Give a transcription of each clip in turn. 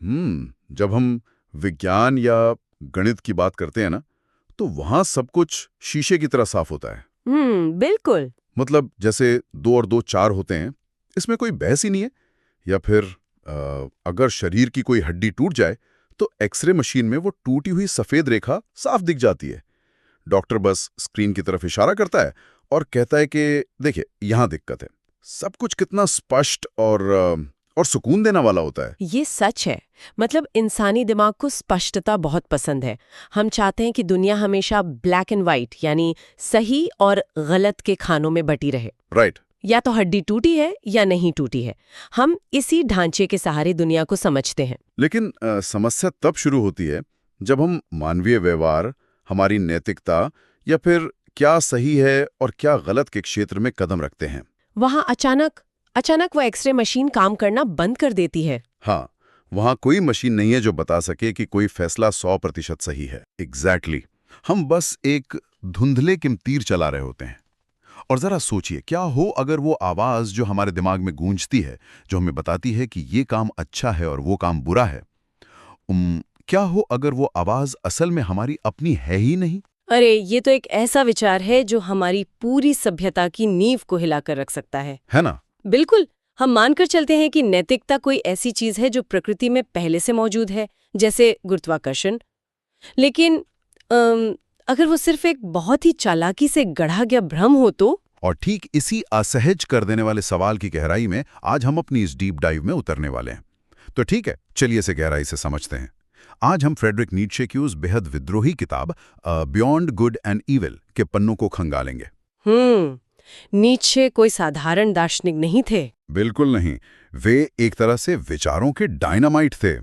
जब हम विज्ञान या गणित की बात करते हैं ना, तो वहां सब कुछ शीशे की तरह साफ होता है। बिल्कुल। मतलब जैसे 2 और 2 4 होते हैं, इसमें कोई बहस ही नहीं है। या फिर अगर शरीर की कोई हड्डी टूट जाए तो एक्सरे मशीन में वो टूटी हुई सफेद रेखा साफ दिख जाती है। डॉक्टर बस स्क्रीन की तरफ इशारा करता है और कहता है कि देखिए यहां दिक्कत है। सब कुछ कितना स्पष्ट और सुकून देने वाला होता है। ये सच है। मतलब इंसानी दिमाग को स्पष्टता बहुत पसंद है। हम चाहते हैं कि दुनिया हमेशा ब्लैक एंड व्हाइट यानी सही और गलत के खानों में बटी रहे। राइट। या तो हड्डी टूटी है या नहीं टूटी है। हम इसी ढांचे के सहारे दुनिया को समझते हैं। लेकिन समस्या तब शुरू होती है जब हम मानवीय व्यवहार, हमारी नैतिकता या फिर क्या सही है और क्या गलत के क्षेत्र में कदम रखते हैं। वहां अचानक वो एक्सरे मशीन काम करना बंद कर देती है। हाँ, वहां कोई मशीन नहीं है जो बता सके कि कोई फैसला 100% सही है। एग्जैक्टली। हम बस एक धुंधले के तीर चला रहे होते हैं। और जरा सोचिए, क्या हो अगर वो आवाज जो हमारे दिमाग में गूंजती है, जो हमें बताती है कि ये काम अच्छा है और वो काम बुरा है, क्या हो अगर वो आवाज असल में हमारी अपनी है ही नहीं। अरे ये तो एक ऐसा विचार है जो हमारी पूरी सभ्यता की नींव को हिलाकर रख सकता है ना। बिल्कुल। हम मानकर चलते हैं कि नैतिकता कोई ऐसी चीज है जो प्रकृति में पहले से मौजूद है, जैसे गुरुत्वाकर्षण। लेकिन अगर वो सिर्फ एक बहुत ही चालाकी से गढ़ा गया भ्रम हो तो। और ठीक इसी असहज कर देने वाले सवाल की गहराई में आज हम अपनी इस डीप डाइव में उतरने वाले हैं। तो ठीक है, चलिए इसे गहराई से समझते हैं। आज हम फ्रेडरिक नीत्शे की उस बेहद विद्रोही किताब बियॉन्ड गुड एंड इविल के पन्नों को खंगालेंगे। नीत्शे कोई साधारण दार्शनिक नहीं थे। बिल्कुल नहीं। वे एक तरह से विचारों के डायनामाइट थे।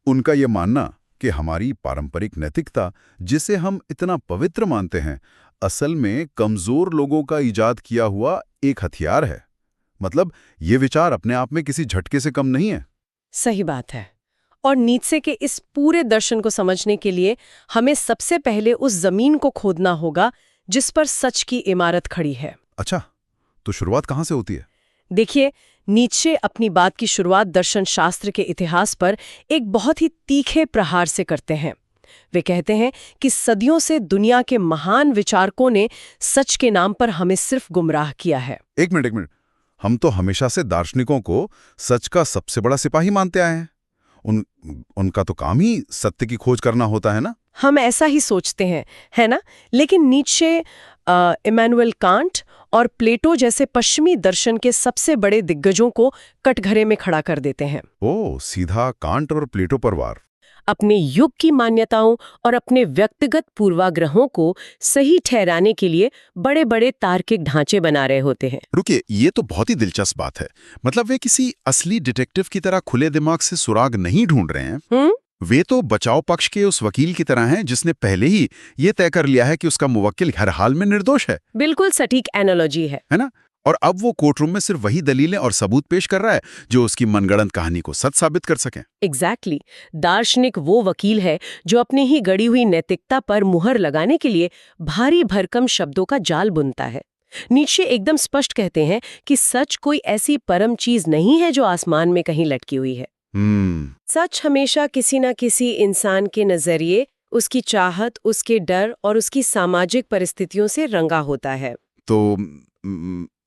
उनका यह मानना कि हमारी पारंपरिक नैतिकता, जिसे हम इतना पवित्र मानते हैं, असल में कमजोर लोगों का इजाद किया हुआ एक हथियार है। मतलब ये विचार अपने आप में किसी झटके से कम नहीं है। सही बात है। और नीत्शे के इस पूरे दर्शन को समझने के लिए हमें सबसे पहले उस जमीन को खोदना होगा जिस पर सच की इमारत खड़ी है। अच्छा, तो शुरुआत कहाँ से होती है? देखिए, नीत्शे अपनी बात की शुरुआत दर्शन शास्त्र के इतिहास पर एक बहुत ही तीखे प्रहार से करते हैं। वे कहते हैं कि सदियों से दुनिया के महान विचारकों ने सच के नाम पर हमें सिर्फ गुमराह किया है। एक मिनट। हम तो हमेशा से दार्शनिकों को सच का सबसे बड़ा सिपाही मानते आए हैं। उनका तो काम ही सत्य की खोज करना होता है ना। हम ऐसा ही सोचते हैं, है ना? लेकिन नीत्शे, इमैनुअल कांट और प्लेटो जैसे पश्चिमी दर्शन के सबसे बड़े दिग्गजों को कटघरे में खड़ा कर देते हैं। ओह, सीधा कांट और प्लेटो पर वार। अपने युग की मान्यताओं और अपने व्यक्तिगत पूर्वाग्रहों को सही ठहराने के लिए बड़े बड़े तार्किक ढांचे बना रहे होते हैं। रुकिए, ये तो बहुत ही दिलचस्प बात है। मतलब वे किसी असली डिटेक्टिव की तरह खुले दिमाग से सुराग नहीं ढूंढ रहे हैं। वे तो बचाव पक्ष के उस वकील की तरह हैं जिसने पहले ही ये तय कर लिया है कि उसका मुवक्किल हर हाल में निर्दोष है। बिल्कुल सटीक एनालॉजी है ना? और अब वो कोर्टरूम में सिर्फ वही दलीलें और सबूत पेश कर रहा है जो उसकी मनगढ़ंत कहानी को सच साबित कर सकें। एग्जैक्टली। दार्शनिक वो वकील है जो अपनी ही गढ़ी हुई नैतिकता पर मुहर लगाने के लिए भारी भरकम शब्दों का जाल बुनता है। नीत्शे एकदम स्पष्ट कहते हैं कि सच कोई ऐसी परम चीज नहीं है जो आसमान में कहीं लटकी हुई है। सच हमेशा किसी न किसी इंसान के नजरिए, उसकी चाहत, उसके डर और उसकी सामाजिक परिस्थितियों से रंगा होता है। तो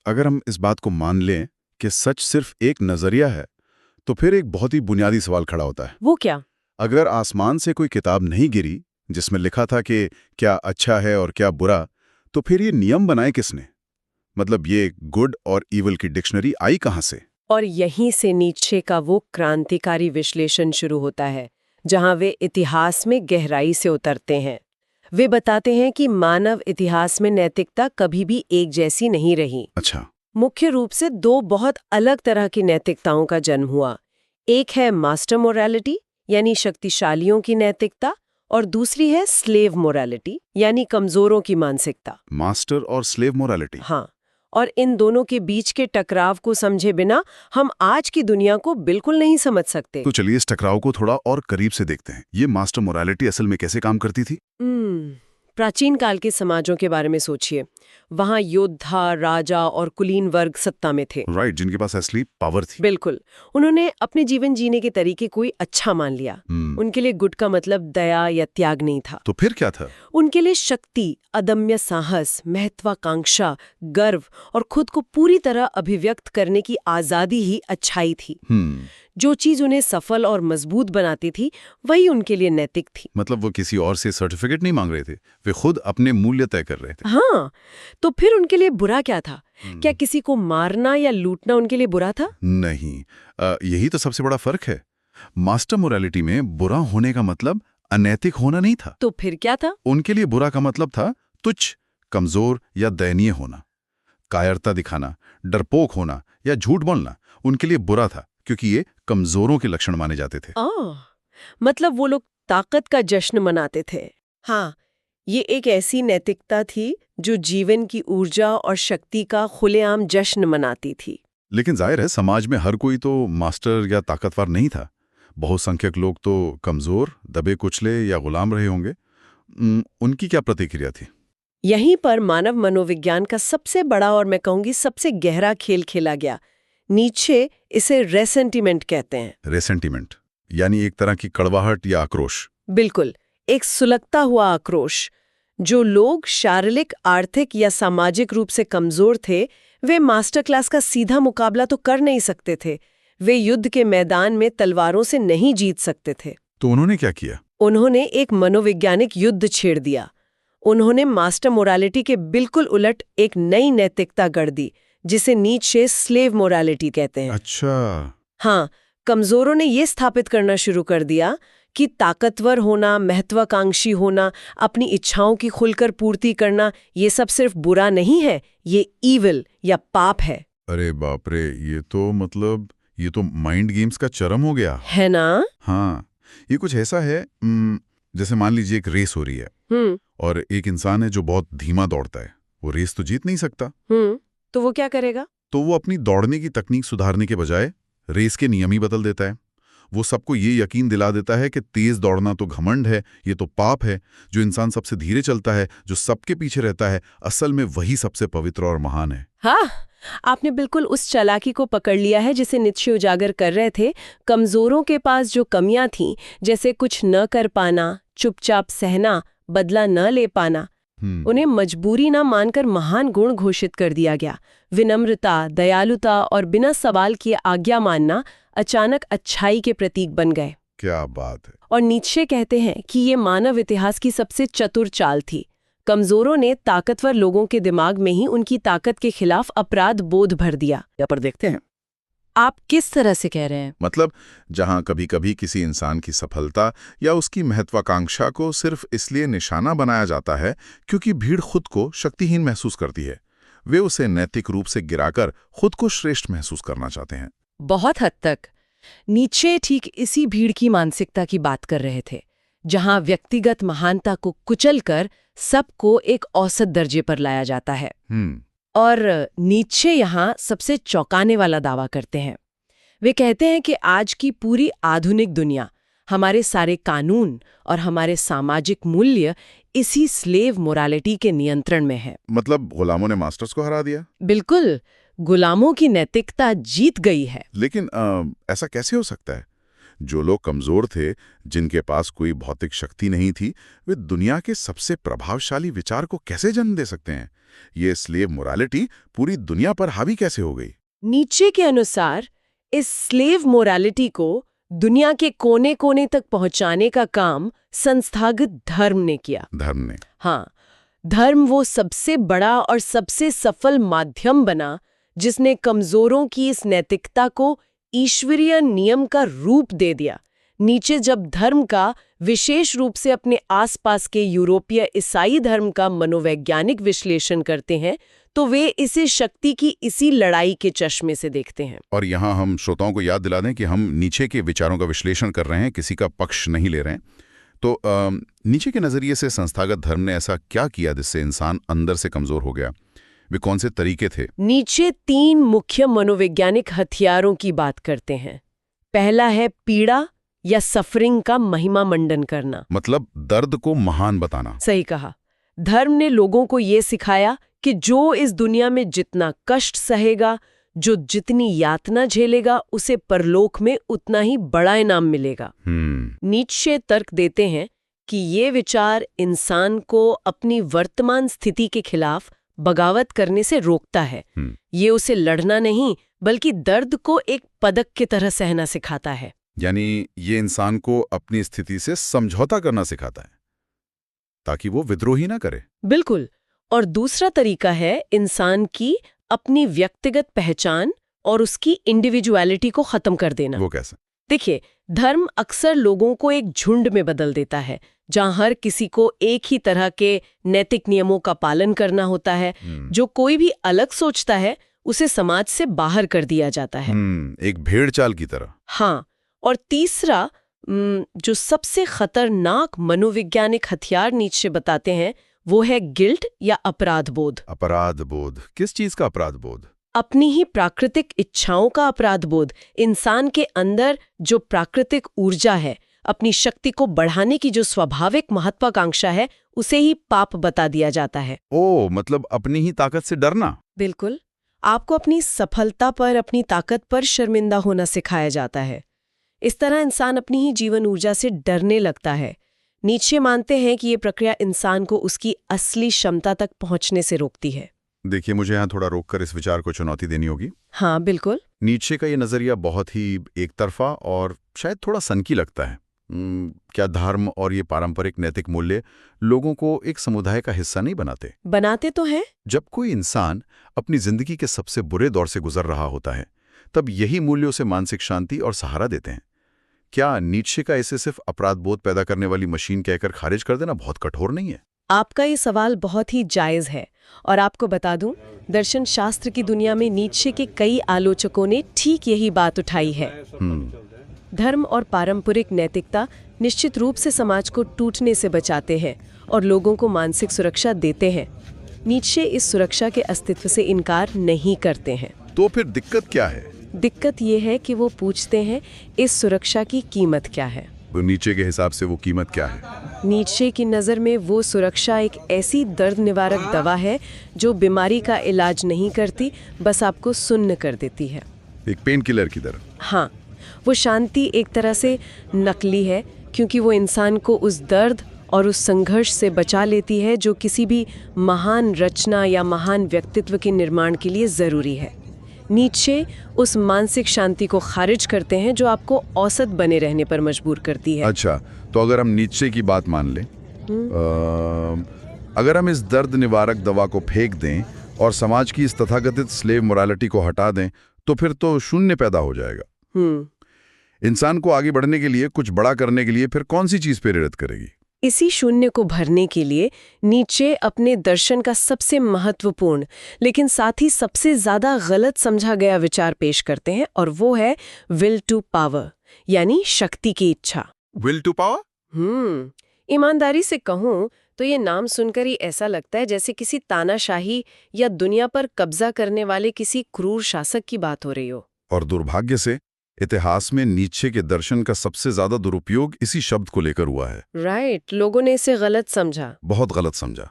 अगर हम इस बात को मान लें कि सच सिर्फ एक नजरिया है, तो फिर एक बहुत ही बुनियादी सवाल खड़ा होता है। वो क्या? अगर आसमान से कोई किताब नहीं गिरी जिसमें लिखा था कि क्या अच्छा है और क्या बुरा, तो फिर ये नियम बनाए किसने? मतलब ये गुड और इविल की डिक्शनरी आई कहां से? और यहीं से नीत्शे का वो क्रांतिकारी विश्लेषण शुरू होता है, जहां वे इतिहास में गहराई से उतरते हैं। वे बताते हैं कि मानव इतिहास में नैतिकता कभी भी एक जैसी नहीं रही। अच्छा। मुख्य रूप से 2 बहुत अलग तरह की नैतिकताओं का जन्म हुआ। एक है मास्टर मोरालिटी यानी शक्तिशालियों की नैतिकता, और दूसरी है स्लेव मोरालिटी यानी कमजोरों की मानसिकता। मास्टर और स्लेव मोरालिटी। हाँ, और इन दोनों के बीच के टकराव को समझे बिना हम आज की दुनिया को बिल्कुल नहीं समझ सकते। तो चलिए इस टकराव को थोड़ा और करीब से देखते हैं। ये मास्टर मोरालिटी असल में कैसे काम करती थी? प्राचीन काल के समाजों के बारे में सोचिए। वहां योद्धा, राजा और कुलीन वर्ग सत्ता में थे। राइट, जिनके पास असली पावर थी। बिल्कुल। उन्होंने अपने जीवन जीने के तरीके कोई अच्छा मान लिया। उनके लिए गुड का मतलब दया या त्याग नहीं था। तो फिर क्या था? उनके लिए शक्ति, अदम्य साहस, महत्वाकांक्षा, गर्व और खुद को पूरी तरह अभिव्यक्त करने की आजादी ही अच्छाई थी। जो चीज उन्हें सफल और मजबूत बनाती थी, वही उनके लिए नैतिक थी। मतलब वो किसी और से सर्टिफिकेट नहीं मांग रहे थे, वे खुद अपने मूल्य तय कर रहे थे। हाँ, तो फिर उनके लिए बुरा क्या था? क्या किसी को मारना या लूटना उनके लिए बुरा था? नहीं, यही तो सबसे बड़ा फर्क है। मास्टर मोरालिटी में बुरा होने का मतलब अनैतिक होना नहीं था। तो फिर क्या था? उनके लिए बुरा का मतलब था तुच्छ, कमजोर या दयनीय होना, कायरता दिखाना, डरपोक होना या झूठ बोलना उनके लिए बुरा था, क्योंकि ये कमजोरों के लक्षण माने जाते थे। मतलब वो लोग ताकत का जश्न मनाते थे। हाँ, ये एक ऐसी नैतिकता थी जो जीवन की ऊर्जा और शक्ति का खुलेआम जश्न मनाती थी। लेकिन जाहिर है समाज में हर कोई तो मास्टर या ताकतवर नहीं था। बहुसंख्यक लोग तो कमजोर, दबे कुचले या गुलाम रहे होंगे। उनकी क्या प्रतिक्रिया थी? यहीं पर मानव मनोविज्ञान का सबसे बड़ा और मैं कहूंगी सबसे गहरा खेल खेला गया। नीचे इसे रेसेंटिमेंट कहते हैं। रेसेंटिमेंट यानी एक तरह की कड़वाहट या आक्रोश। बिल्कुल, एक सुलगता हुआ आक्रोश। जो लोग शारीरिक, आर्थिक या सामाजिक रूप से कमजोर थे, वे मास्टर क्लास का सीधा मुकाबला तो कर नहीं सकते थे। वे युद्ध के मैदान में तलवारों से नहीं जीत सकते थे। तो उन्होंने क्या किया? उन्होंने एक मनोवैज्ञानिक युद्ध छेड़ दिया। उन्होंने मास्टर मोरालिटी के बिल्कुल उलट एक नई नैतिकता गढ़ दी, जिसे नीचे स्लेव मोरालिटी कहते हैं। अच्छा। हाँ, कमजोरों ने ये स्थापित करना शुरू कर दिया कि ताकतवर होना, महत्वाकांक्षी होना, अपनी इच्छाओं की खुलकर पूर्ति करना, ये सब सिर्फ बुरा नहीं है, ये ईविल या पाप है। अरे बाप रे, ये तो माइंड गेम्स का चरम हो गया है ना? हाँ, ये कुछ ऐसा है जैसे मान लीजिए एक रेस हो रही है और एक इंसान है जो बहुत धीमा दौड़ता है। वो रेस तो जीत नहीं सकता। तो वो क्या करेगा? तो वो अपनी दौड़ने की तकनीक सुधारने के बजाय रेस के नियम ही बदल देता है। वो सबको ये यकीन दिला देता है कि तेज दौड़ना तो घमंड है, ये तो पाप है। जो इंसान सबसे धीरे चलता है, जो सबके पीछे रहता है, असल में वही सबसे पवित्र और महान है। हाँ, आपने बिल्कुल उस चालाकी को पकड़ लिया है जिसे नीत्शे उजागर कर रहे थे। कमजोरों के पास जो कमियां थीं, जैसे कुछ न कर पाना, चुपचाप सहना, बदला न ले पाना, उन्हें मजबूरी न मानकर महान गुण घोषित कर दिया गया। विनम्रता, दयालुता और बिना सवाल किए आज्ञा मानना अचानक अच्छाई के प्रतीक बन गए। क्या बात है। और नीत्शे कहते हैं कि ये मानव इतिहास की सबसे चतुर चाल थी। कमजोरों ने ताकतवर लोगों के दिमाग में ही उनकी ताकत के खिलाफ अपराध बोध भर दिया। यहाँ पर देखते हैं। आप किस तरह से कह रहे हैं? मतलब जहां कभी कभी किसी इंसान की सफलता या उसकी महत्वाकांक्षा को सिर्फ इसलिए निशाना बनाया जाता है क्योंकि भीड़ खुद को शक्तिहीन महसूस करती है, वे उसे नैतिक रूप से गिराकर खुद को श्रेष्ठ महसूस करना चाहते हैं। बहुत हद तक नीत्शे ठीक इसी भीड़ की मानसिकता की बात कर रहे थे, जहां व्यक्तिगत महानता को कुचलकर सबको एक औसत दर्जे पर लाया जाता है। और नीत्शे यहाँ सबसे चौंकाने वाला दावा करते हैं। वे कहते हैं कि आज की पूरी आधुनिक दुनिया, हमारे सारे कानून और हमारे सामाजिक मूल्य इसी स्लेव मोरालिटी के नियंत्रण में है। मतलब गुलामों ने मास्टर्स को हरा दिया? बिल्कुल, गुलामों की नैतिकता जीत गई है। लेकिन ऐसा कैसे हो सकता है? जो लोग कमजोर थे, जिनके पास कोई भौतिक शक्ति नहीं थी, वे दुनिया के सबसे प्रभावशाली विचार को कैसे जन्म दे सकते हैं? ये स्लेव मोरालिटी पूरी दुनिया पर हावी कैसे हो गई? नीत्शे के अनुसार इस स्लेव मोरालिटी को दुनिया के कोने कोने तक पहुंचाने का काम संस्थागत धर्म ने किया। धर्म ने? हाँ, धर्म वो सबसे बड़ा और सबसे सफल माध्यम बना जिसने कमजोरों की इस नैतिकता को ईश्वरीय नियम का रूप दे दिया। नीत्शे जब धर्म का, विशेष रूप से अपने आसपास के यूरोपीय ईसाई धर्म का मनोवैज्ञानिक विश्लेषण करते हैं, तो वे इसे शक्ति की इसी लड़ाई के चश्मे से देखते हैं। और यहाँ हम श्रोताओं को याद दिला दें कि हम नीत्शे के विचारों का विश्लेषण कर रहे हैं, किसी का पक्ष नहीं ले रहे हैं। तो नीत्शे के नजरिए से संस्थागत धर्म ने ऐसा क्या किया जिससे इंसान अंदर से कमजोर हो गया? वे कौन से तरीके थे? नीत्शे 3 मुख्य मनोवैज्ञानिक हथियारों की बात करते हैं। पहला है पीड़ा या सफरिंग का महिमा मंडन करना। मतलब दर्द को महान बताना। सही कहा। धर्म ने लोगों को ये सिखाया कि जो इस दुनिया में जितना कष्ट सहेगा, जो जितनी यातना झेलेगा, उसे परलोक में उतना ही बड़ा इनाम मिलेगा। नीत्शे तर्क देते हैं कि ये विचार इंसान को अपनी वर्तमान स्थिति के खिलाफ बगावत करने से रोकता है। ये उसे लड़ना नहीं, बल्कि दर्द को एक पदक की तरह सहना सिखाता है। यानी ये इंसान को अपनी स्थिति से समझौता करना सिखाता है ताकि वो विद्रोही ना करे। बिल्कुल। और दूसरा तरीका है इंसान की अपनी व्यक्तिगत पहचान और उसकी इंडिविजुअलिटी को खत्म कर देना। वो कैसे? देखिए, धर्म अक्सर लोगों को एक झुंड में बदल देता है, जहां हर किसी को एक ही तरह के नैतिक नियमों का पालन करना होता है। जो कोई भी अलग सोचता है उसे समाज से बाहर कर दिया जाता है। एक भेड़ चाल की तरह। हाँ। और तीसरा, जो सबसे खतरनाक मनोवैज्ञानिक हथियार नीत्शे बताते हैं, वो है गिल्ट या अपराध बोध। अपराध बोध? किस चीज का अपराध बोध? अपनी ही प्राकृतिक इच्छाओं का अपराध बोध। इंसान के अंदर जो प्राकृतिक ऊर्जा है, अपनी शक्ति को बढ़ाने की जो स्वाभाविक महत्वाकांक्षा है, उसे ही पाप बता दिया जाता है। ओ, मतलब अपनी ही ताकत से डरना। बिल्कुल। आपको अपनी सफलता पर, अपनी ताकत पर शर्मिंदा होना सिखाया जाता है। इस तरह इंसान अपनी ही जीवन ऊर्जा से डरने लगता है। नीत्शे मानते हैं कि ये प्रक्रिया इंसान को उसकी असली क्षमता तक पहुंचने से रोकती है। देखिए, मुझे यहाँ थोड़ा रोककर इस विचार को चुनौती देनी होगी। हाँ, बिल्कुल। नीत्शे का ये नजरिया बहुत ही एक तरफा और शायद थोड़ा सनकी लगता है। क्या धर्म और ये पारंपरिक नैतिक मूल्य लोगों को एक समुदाय का हिस्सा नहीं बनाते? बनाते तो हैं। जब कोई इंसान अपनी जिंदगी के सबसे बुरे दौर से गुजर रहा होता है, तब यही मूल्य उसे मानसिक शांति और सहारा देते हैं। क्या नीत्शे का इसे सिर्फ अपराध बोध पैदा करने वाली मशीन कहकर खारिज कर देना बहुत कठोर नहीं है? आपका ये सवाल बहुत ही जायज है। और आपको बता दूं, दर्शन शास्त्र की दुनिया में नीत्शे के कई आलोचकों ने ठीक यही बात उठाई है। धर्म और पारंपरिक नैतिकता निश्चित रूप से समाज को टूटने से बचाते हैं और लोगों को मानसिक सुरक्षा देते हैं। नीत्शे इस सुरक्षा के अस्तित्व से इनकार नहीं करते हैं। तो फिर दिक्कत क्या है? दिक्कत ये है कि वो पूछते हैं, इस सुरक्षा की कीमत क्या है? नीत्शे के हिसाब से वो कीमत क्या है? नीत्शे की नज़र में वो सुरक्षा एक ऐसी दर्द निवारक दवा है जो बीमारी का इलाज नहीं करती, बस आपको सुन्न कर देती है। एक पेन किलर की तरह। हाँ, वो शांति एक तरह से नकली है, क्योंकि वो इंसान को उस दर्द और उस संघर्ष से बचा लेती है जो किसी भी महान रचना या महान व्यक्तित्व के निर्माण के लिए ज़रूरी है। नीत्शे उस मानसिक शांति को खारिज करते हैं जो आपको औसत बने रहने पर मजबूर करती है। अच्छा, तो अगर हम नीत्शे की बात मान लें, अगर हम इस दर्द निवारक दवा को फेंक दें और समाज की इस तथाकथित स्लेव मोरालिटी को हटा दें, तो फिर तो शून्य पैदा हो जाएगा। इंसान को आगे बढ़ने के लिए, कुछ बड़ा करने के लिए फिर कौन सी चीज प्रेरित करेगी? इसी शून्य को भरने के लिए नीत्शे अपने दर्शन का सबसे महत्वपूर्ण लेकिन साथ ही सबसे ज्यादा गलत समझा गया विचार पेश करते हैं, और वो है विल टू पावर, यानी शक्ति की इच्छा। Will to power? ईमानदारी से कहूं तो ये नाम सुनकर ही ऐसा लगता है जैसे किसी तानाशाही या दुनिया पर कब्जा करने वाले किसी क्रूर शासक की बात हो रही हो। और दुर्भाग्य से इतिहास में नीत्शे के दर्शन का सबसे ज्यादा दुरुपयोग इसी शब्द को लेकर हुआ है। राइट, लोगों ने इसे गलत समझा, बहुत गलत समझा।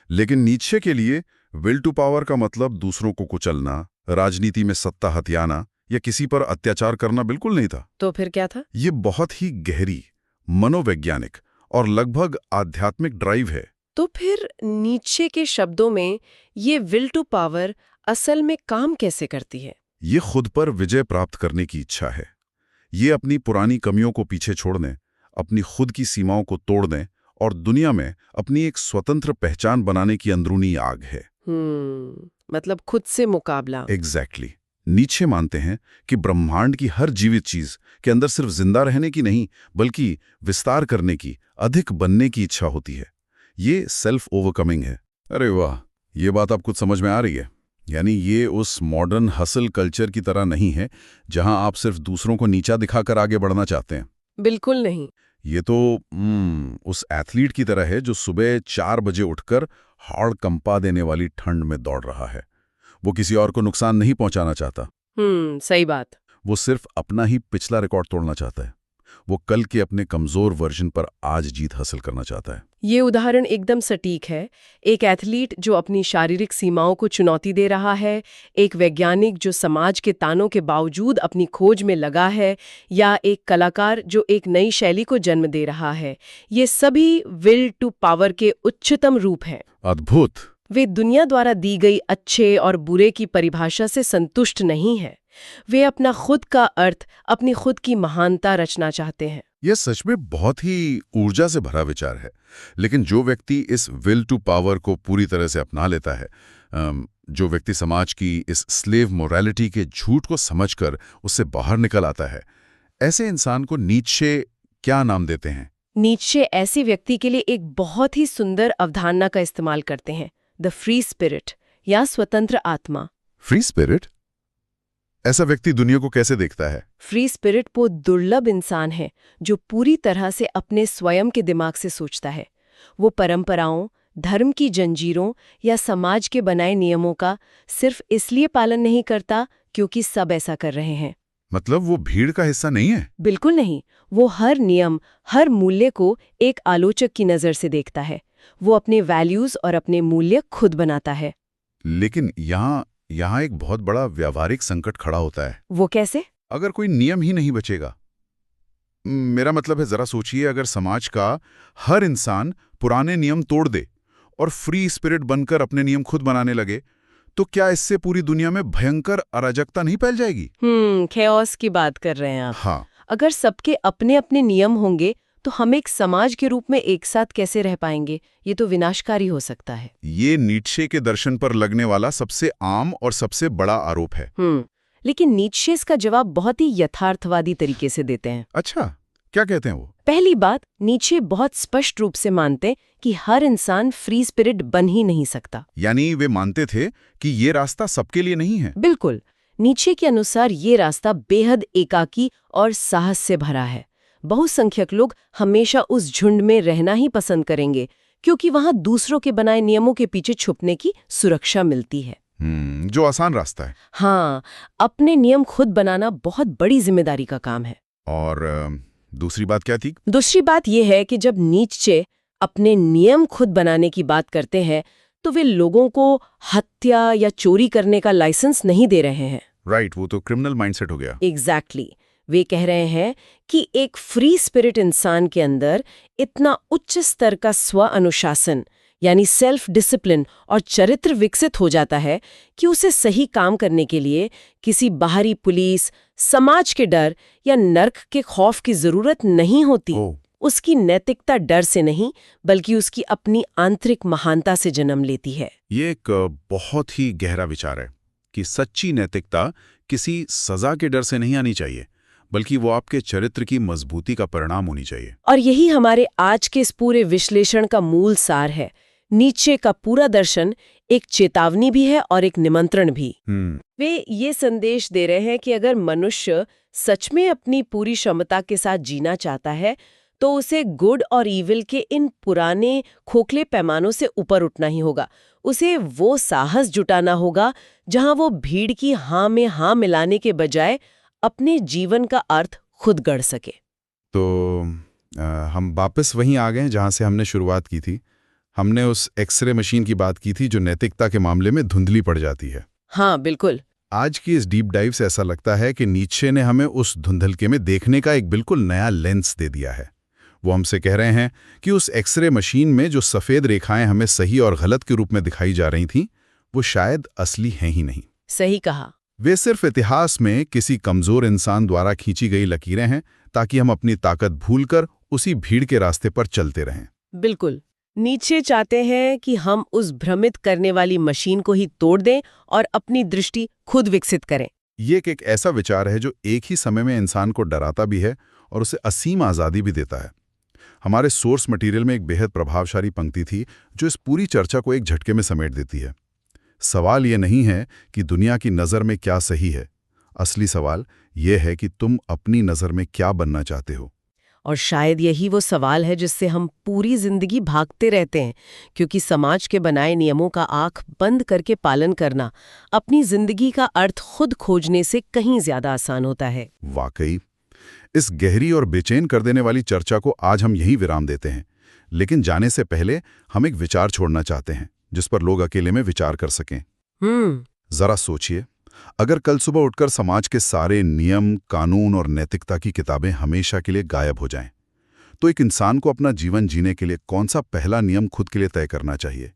लेकिन नीत्शे के लिए विल टू पावर का मतलब दूसरों को कुचलना, राजनीति में सत्ता हथियाना या किसी पर अत्याचार करना बिल्कुल नहीं था। तो फिर क्या था? ये बहुत ही गहरी, मनोवैज्ञानिक और लगभग आध्यात्मिक ड्राइव है। तो फिर नीत्शे के शब्दों में ये विल टू पावर असल में काम कैसे करती है? ये खुद पर विजय प्राप्त करने की इच्छा है। ये अपनी पुरानी कमियों को पीछे छोड़ दें, अपनी खुद की सीमाओं को तोड़ दें और दुनिया में अपनी एक स्वतंत्र पहचान बनाने की अंदरूनी आग है। मतलब खुद से मुकाबला। एग्जैक्टली। नीत्शे मानते हैं कि ब्रह्मांड की हर जीवित चीज के अंदर सिर्फ जिंदा रहने की नहीं, बल्कि विस्तार करने की, अधिक बनने की इच्छा होती है। ये सेल्फ ओवरकमिंग है। अरे वाह, ये बात आप कुछ समझ में आ रही है? यानी ये उस मॉडर्न हसल कल्चर की तरह नहीं है जहां आप सिर्फ दूसरों को नीचा दिखाकर आगे बढ़ना चाहते हैं। बिल्कुल नहीं। ये तो उस एथलीट की तरह है जो सुबह 4 बजे उठकर हाड़ कंपा देने वाली ठंड में दौड़ रहा है। वो किसी और को नुकसान नहीं पहुंचाना चाहता। सही बात। वो सिर्फ अपना ही पिछला रिकॉर्ड तोड़ना चाहता है। वो कल के अपने कमजोर वर्जन पर आज जीत हासिल करना चाहता है। ये उदाहरण एकदम सटीक है। एक एथलीट जो अपनी शारीरिक सीमाओं को चुनौती दे रहा है, एक वैज्ञानिक जो समाज के तानों के बावजूद अपनी खोज में लगा है, या एक कलाकार जो एक नई शैली को जन्म दे रहा है, ये सभी विल टू पावर के उच्चतम रूप हैं। अद्भुत। वे दुनिया द्वारा दी गई अच्छे और बुरे की परिभाषा से संतुष्ट नहीं हैं। वे अपना खुद का अर्थ, अपनी खुद की महानता रचना चाहते हैं। यह सच में बहुत ही ऊर्जा से भरा विचार है। लेकिन जो व्यक्ति इस विल टू पावर को पूरी तरह से अपना लेता है, जो व्यक्ति समाज की इस स्लेव मोरालिटी के झूठ को समझकर उससे बाहर निकल आता है, ऐसे इंसान को नीत्शे क्या नाम देते हैं? नीत्शे ऐसे व्यक्ति के लिए एक बहुत ही सुंदर अवधारणा का इस्तेमाल करते हैं, द फ्री स्पिरिट या स्वतंत्र आत्मा। Free spirit? ऐसा व्यक्ति दुनिया को कैसे देखता है? फ्री स्पिरिट वो दुर्लभ इंसान है जो पूरी तरह से अपने स्वयं के दिमाग से सोचता है। वो परंपराओं, धर्म की जंजीरों या समाज के बनाए नियमों का सिर्फ इसलिए पालन नहीं करता क्योंकि सब ऐसा कर रहे हैं। मतलब वो भीड़ का हिस्सा नहीं है? बिल्कुल नहीं। वो हर नियम, हर मूल्य को एक आलोचक की नज़र से देखता है। वो अपने वैल्यूज और अपने मूल्य खुद बनाता है। लेकिन यहाँ एक बहुत बड़ा व्यावहारिक संकट खड़ा होता है। वो कैसे? अगर कोई नियम ही नहीं बचेगा। मेरा मतलब है, जरा सोचिए, अगर समाज का हर इंसान पुराने नियम तोड़ दे और फ्री स्पिरिट बनकर अपने नियम खुद बनाने लगे, तो क्या इससे पूरी दुनिया में भयंकर अराजकता नहीं फैल जाएगी? खेओस की बात कर रहे हैं आप। हाँ। अगर सबके अपने अपने नियम होंगे तो हम एक समाज के रूप में एक साथ कैसे रह पाएंगे? ये तो विनाशकारी हो सकता है। ये नीत्शे के दर्शन पर लगने वाला सबसे आम और सबसे बड़ा आरोप है। लेकिन नीत्शे इसका जवाब बहुत ही यथार्थवादी तरीके से देते हैं। अच्छा, क्या कहते हैं वो? पहली बात, नीत्शे बहुत स्पष्ट रूप से मानते कि हर इंसान फ्री स्पिरिट बन ही नहीं सकता। यानी वे मानते थे कि ये रास्ता सबके लिए नहीं है। बिल्कुल। नीत्शे के अनुसार ये रास्ता बेहद एकाकी और साहस से भरा है। बहुसंख्यक लोग हमेशा उस झुंड में रहना ही पसंद करेंगे क्योंकि वहां दूसरों के बनाए नियमों के पीछे छुपने की सुरक्षा मिलती है। जो आसान रास्ता है। हाँ, अपने नियम खुद बनाना बहुत बड़ी जिम्मेदारी का काम है। और दूसरी बात क्या थी? दूसरी बात यह है कि जब नीत्शे अपने नियम खुद बनाने की बात करते हैं तो वे लोगों को हत्या या चोरी करने का लाइसेंस नहीं दे रहे हैं। राइट, वो तो क्रिमिनल माइंडसेट हो गया। एग्जैक्टली। वे कह रहे हैं कि एक फ्री स्पिरिट इंसान के अंदर इतना उच्च स्तर का स्व अनुशासन यानी सेल्फ डिसिप्लिन और चरित्र विकसित हो जाता है कि उसे सही काम करने के लिए किसी बाहरी पुलिस, समाज के डर या नर्क के खौफ की जरूरत नहीं होती। उसकी नैतिकता डर से नहीं बल्कि उसकी अपनी आंतरिक महानता से जन्म लेती है। ये एक बहुत ही गहरा विचार है कि सच्ची नैतिकता किसी सजा के डर से नहीं आनी चाहिए, बल्कि वो आपके चरित्र की मजबूती का परिणाम होनी चाहिए। और यही हमारे आज के इस पूरे विश्लेषण का मूल सार है। नीत्शे का पूरा दर्शन एक चेतावनी भी है और एक निमंत्रण भी। वे ये संदेश दे रहे हैं कि अगर मनुष्य सच में अपनी पूरी क्षमता के साथ जीना चाहता है तो उसे गुड और ईविल के इन पुराने खोखले पैमानों से ऊपर उठना ही होगा। उसे वो साहस जुटाना होगा जहां वो भीड़ की हाँ में हाँ मिलाने के बजाय अपने जीवन का अर्थ खुद गढ़ सके। तो हम वापस वहीं आ गए जहां से हमने शुरुआत की थी। हमने उस एक्सरे मशीन की बात की थी जो नैतिकता के मामले में धुंधली पड़ जाती है। हाँ, बिल्कुल। आज की इस डीप डाइव से ऐसा लगता है कि नीत्शे ने हमें उस धुंधलके में देखने का एक बिल्कुल नया लेंस दे दिया है। वो हमसे कह रहे हैं कि उस एक्सरे मशीन में जो सफ़ेद रेखाएं हमें सही और गलत के रूप में दिखाई जा रही थीं, वो शायद असली हैं ही नहीं। सही कहा। वे सिर्फ इतिहास में किसी कमज़ोर इंसान द्वारा खींची गई लकीरें हैं ताकि हम अपनी ताकत भूलकर उसी भीड़ के रास्ते पर चलते रहें। बिल्कुल। नीत्शे चाहते हैं कि हम उस भ्रमित करने वाली मशीन को ही तोड़ दें और अपनी दृष्टि खुद विकसित करें। ये एक ऐसा विचार है जो एक ही समय में इंसान को डराता भी है और उसे असीम आज़ादी भी देता है। हमारे सोर्स मटेरियल में एक बेहद प्रभावशाली पंक्ति थी जो इस पूरी चर्चा को एक झटके में समेट देती है। सवाल ये नहीं है कि दुनिया की नज़र में क्या सही है, असली सवाल ये है कि तुम अपनी नज़र में क्या बनना चाहते हो। और शायद यही वो सवाल है जिससे हम पूरी जिंदगी भागते रहते हैं, क्योंकि समाज के बनाए नियमों का आंख बंद करके पालन करना अपनी जिंदगी का अर्थ खुद खोजने से कहीं ज्यादा आसान होता है। वाकई इस गहरी और बेचैन कर देने वाली चर्चा को आज हम यहीं विराम देते हैं, लेकिन जाने से पहले हम एक विचार छोड़ना चाहते हैं जिस पर लोग अकेले में विचार कर सकें। जरा सोचिए, अगर कल सुबह उठकर समाज के सारे नियम, कानून और नैतिकता की किताबें हमेशा के लिए गायब हो जाएं, तो एक इंसान को अपना जीवन जीने के लिए कौन सा पहला नियम खुद के लिए तय करना चाहिए?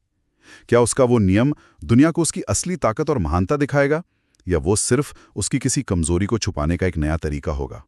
क्या उसका वो नियम दुनिया को उसकी असली ताकत और महानता दिखाएगा, या वो सिर्फ उसकी किसी कमजोरी को छुपाने का एक नया तरीका होगा?